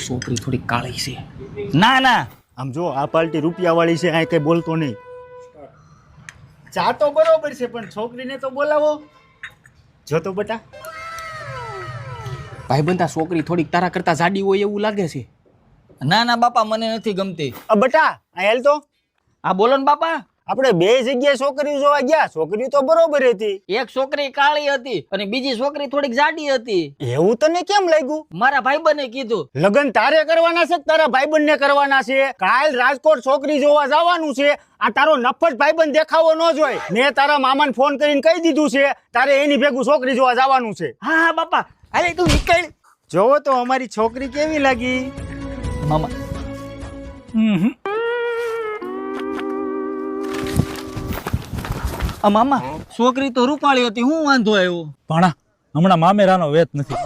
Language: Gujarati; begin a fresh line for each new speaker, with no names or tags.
છોકરી થોડી કાળી છે. ના ના,
આમ જો આ પાર્ટી રૂપિયા વાળી છે, આ કઈ બોલતો નહીં. ચા તો બરોબર છે પણ છોકરીને તો બોલાવો. જો તો બટા.
ભાઈબંધ આ છોકરી થોડીક તારા કરતા જાડી હોય એવું લાગે છે.
ના ના બાપા, મને નથી ગમતી.
બટા આ હેલ તો.
હા બોલો ને બાપા.
આપણે બે જગ્યાએ છોકરીઓ જોવા ગયા, છોકરી તો બરોબર હતી.
એક છોકરી કાળી હતી અને બીજી છોકરી થોડીક જાડી હતી.
એવું તને કેમ લાગ્યું?
મારા ભાઈબંધે કીધું.
લગ્ન તારે કરવાના છે કે તારા ભાઈબંધને કરવાના છે? કાલ રાજકોટ છોકરી જોવા જવાનું છે. આ તારો નફટ ભાઈબંધ દેખાવો ન જોઈએ. મેં તારા મામાને ફોન કરીને કહી દીધું છે તારે એની ભેગું છોકરી જોવા જવાનું છે.
હા હા બાપા, અરે તું નીકળ.
જોવો તો અમારી છોકરી કેવી લાગી.
મામા મામા છોકરી તો રૂપાળી હતી, હું વાંધો આવ્યો?
ભાણા હમણાં મામેરાનો વેત નથી.